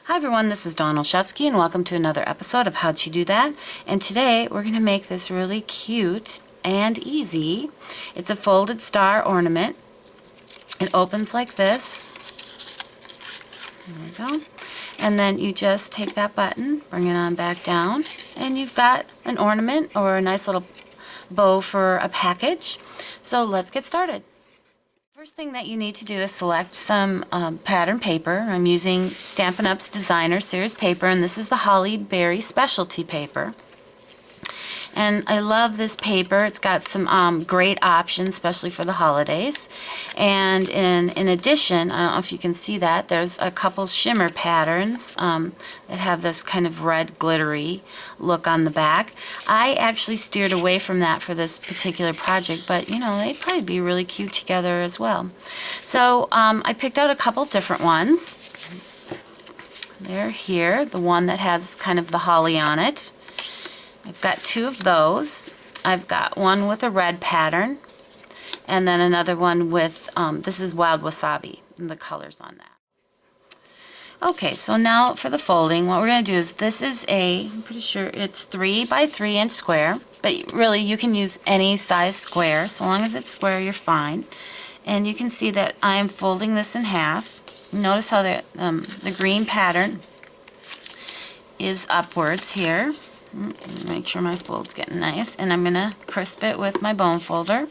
Hi everyone, this is Dawn Olszewski and welcome to another episode of How'd She Do That? And today we're going to make this really cute and easy. It's a folded star ornament. It opens like this. There we go. And then you just take that button, bring it on back down, and you've got an ornament or a nice little bow for a package. So let's get started. First thing that you need to do is select some pattern paper. I'm using Stampin' Up's Designer Series paper, and this is the Holly Berry Specialty paper. And I love this paper. It's got some great options, especially for the holidays. And in addition, I don't know if you can see that, there's a couple shimmer patterns that have this kind of red glittery look on the back. I actually steered away from that for this particular project, but you know, they'd probably be really cute together as well. So I picked out a couple different ones. They're here, the one that has kind of the holly on it. I've got two of those. I've got one with a red pattern, and then another one with, this is wild wasabi, and the colors on that. Okay, so now for the folding, what we're going to do is, this is I'm pretty sure it's 3 by 3 inch square, but really you can use any size square. So long as it's square, you're fine. And you can see that I am folding this in half. Notice how the green pattern is upwards here. Make sure my fold's getting nice, and I'm going to crisp it with my bone folder.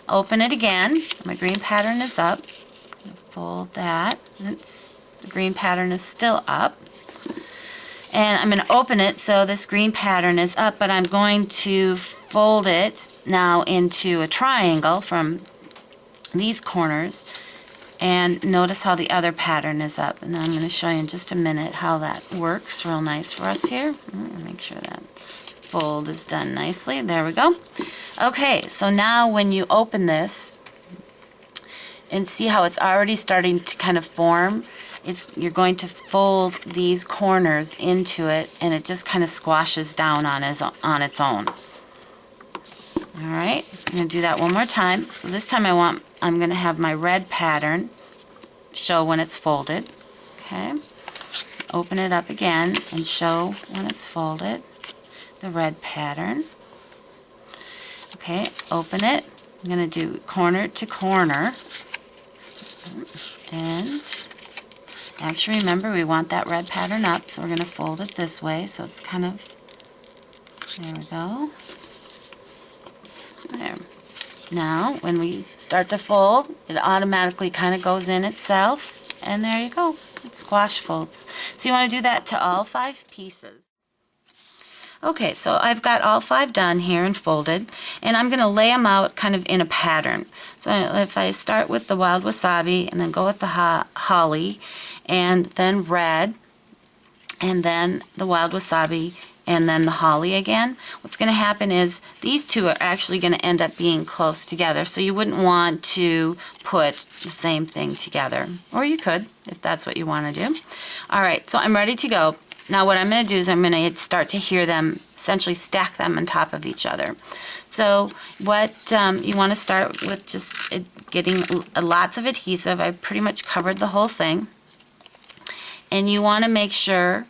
Open it again. My green pattern is up. Fold that. The green pattern is still up. And I'm going to open it so this green pattern is up, but I'm going to fold it now into a triangle from these corners. And notice how the other pattern is up. And I'm going to show you in just a minute how that works real nice for us here. Make sure that fold is done nicely. There we go. Okay, so now when you open this and see how it's already starting to kind of form, you're going to fold these corners into it, and it just kind of squashes down on its own. Alright, I'm going to do that one more time. So this time I'm going to have my red pattern show when it's folded. Okay, open it up again and show when it's folded, the red pattern. Okay, open it. I'm going to do corner to corner. And actually remember, we want that red pattern up, so we're going to fold it this way so it's kind of, there we go. There. Now, when we start to fold, it automatically kind of goes in itself, and there you go. It squash folds. So you want to do that to all 5 pieces. Okay, so I've got all 5 done here and folded, and I'm going to lay them out kind of in a pattern. So if I start with the wild wasabi, and then go with the holly, and then red, and then the wild wasabi, and then the holly again, what's going to happen is these two are actually going to end up being close together, so you wouldn't want to put the same thing together. Or you could, if that's what you want to do. Alright, so I'm ready to go. Now what I'm going to do is I'm going to start to hear them, essentially stack them on top of each other. So what you want to start with, just getting lots of adhesive. I've pretty much covered the whole thing. And you want to make sure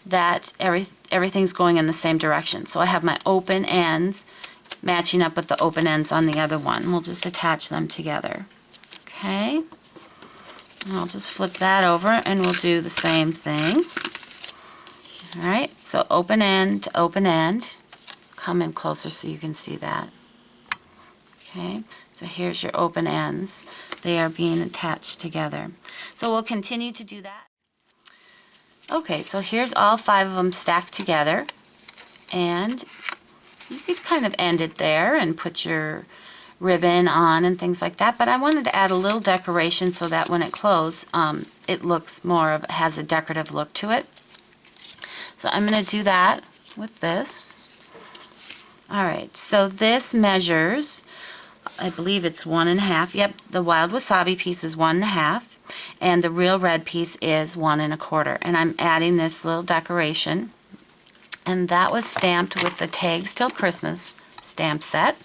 that everything's going in the same direction. So I have my open ends matching up with the open ends on the other one. We'll just attach them together. Okay. And I'll just flip that over and we'll do the same thing. Alright, so open end to open end. Come in closer so you can see that. Okay, so here's your open ends. They are being attached together. So we'll continue to do that. Okay, so here's all 5 of them stacked together, and you could kind of end it there and put your ribbon on and things like that, but I wanted to add a little decoration so that when it closes, it looks has a decorative look to it. So I'm going to do that with this. Alright, so this measures, I believe it's 1.5. Yep, the wild wasabi piece is 1.5. And the real red piece is 1 1/4. And I'm adding this little decoration. And that was stamped with the Tags Till Christmas stamp set,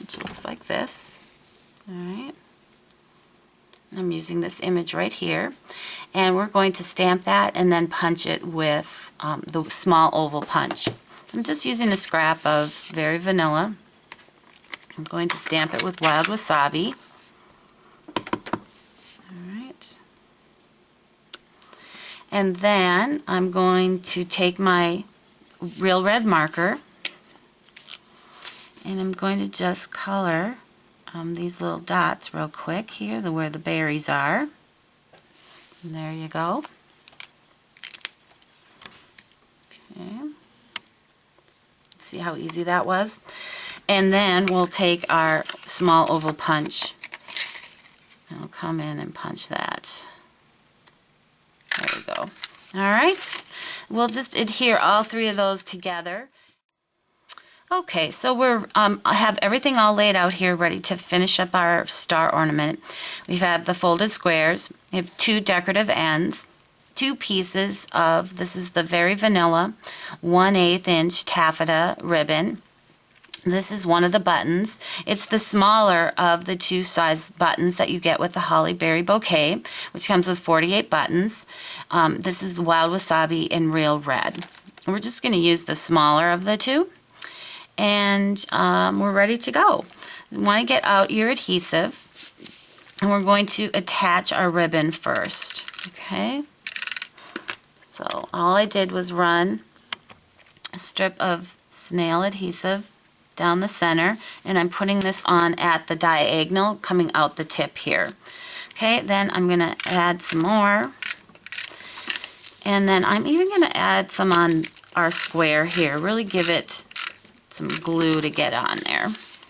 which looks like this. Alright. I'm using this image right here. and we're going to stamp that and then punch it with the small oval punch. I'm just using a scrap of Very Vanilla. I'm going to stamp it with Wild Wasabi. Alright. And then I'm going to take my Real Red marker and I'm going to just color these little dots real quick here, where the berries are. And there you go. Okay. See how easy that was? And then we'll take our small oval punch and we'll come in and punch that. There we go. Alright, we'll just adhere all three of those together. Okay, so we're I have everything all laid out here ready to finish up our star ornament. We have the folded squares, we have 2 decorative ends, 2 pieces of, this is the Very Vanilla 1/8 inch taffeta ribbon. This is one of the buttons. It's the smaller of the 2 size buttons that you get with the Holly Berry Bouquet, which comes with 48 buttons. This is the Wild Wasabi in Real Red. And we're just going to use the smaller of the 2. And we're ready to go. You want to get out your adhesive. And we're going to attach our ribbon first. Okay? So all I did was run a strip of snail adhesive down the center, and I'm putting this on at the diagonal coming out the tip here. Okay, then I'm going to add some more, and then I'm even going to add some on our square here, really give it some glue to get on there.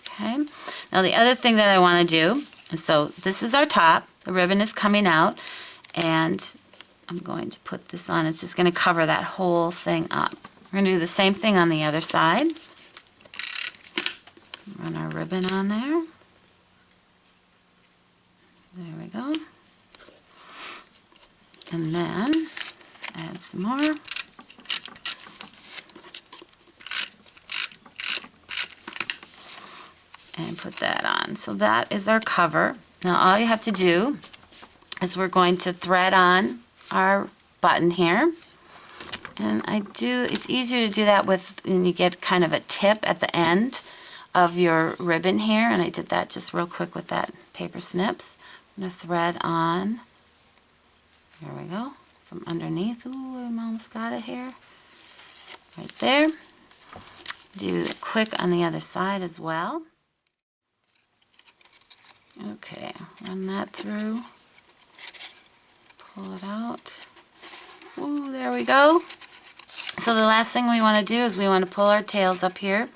Okay, now the other thing that I want to do is, so this is our top, the ribbon is coming out, and I'm going to put this on. It's just going to cover that whole thing up. We're going to do the same thing on the other side. Run our ribbon on there. There we go. And then add some more. And put that on. So that is our cover. Now all you have to do is we're going to thread on our button here. And it's easier to do that when you get kind of a tip at the end of your ribbon here, and I did that just real quick with that paper snips. I'm going to thread on, there we go, from underneath. Ooh, I almost got it here. Right there. Do it quick on the other side as well. Okay, run that through. Pull it out. Ooh, there we go. So the last thing we want to do is we want to pull our tails up here,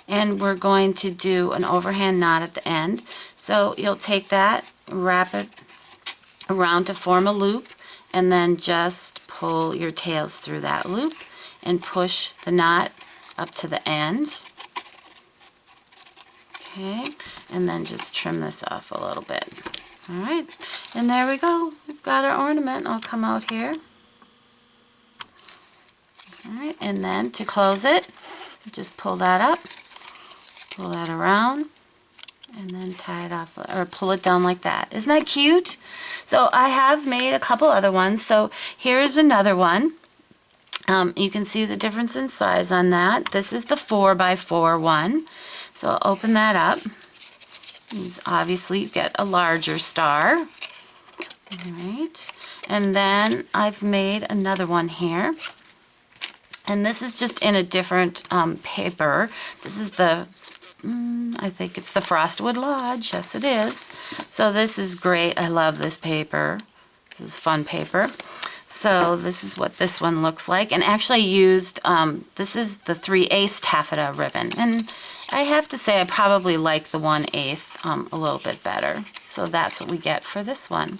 and we're going to do an overhand knot at the end. So you'll take that, wrap it around to form a loop, and then just pull your tails through that loop and push the knot up to the end. Okay, and then just trim this off a little bit. Alright, and there we go. We've got our ornament. I'll come out here. Alright, and then to close it, just pull that up, pull that around, and then tie it off, or pull it down like that. Isn't that cute? So I have made a couple other ones. So here's another one. You can see the difference in size on that. This is the 4x4 one. So I'll open that up. Obviously you get a larger star. Alright, and then I've made another one here. And this is just in a different paper. This is the, I think it's the Frostwood Lodge. Yes, it is. So this is great. I love this paper. This is fun paper. So this is what this one looks like. And actually I used, this is the 3/8 taffeta ribbon. And I have to say I probably like the 1/8 a little bit better. So that's what we get for this one.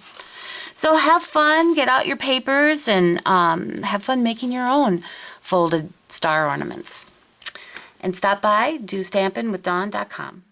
So have fun, get out your papers, and have fun making your own folded star ornaments. And stop by DOstamping with Dawn.com.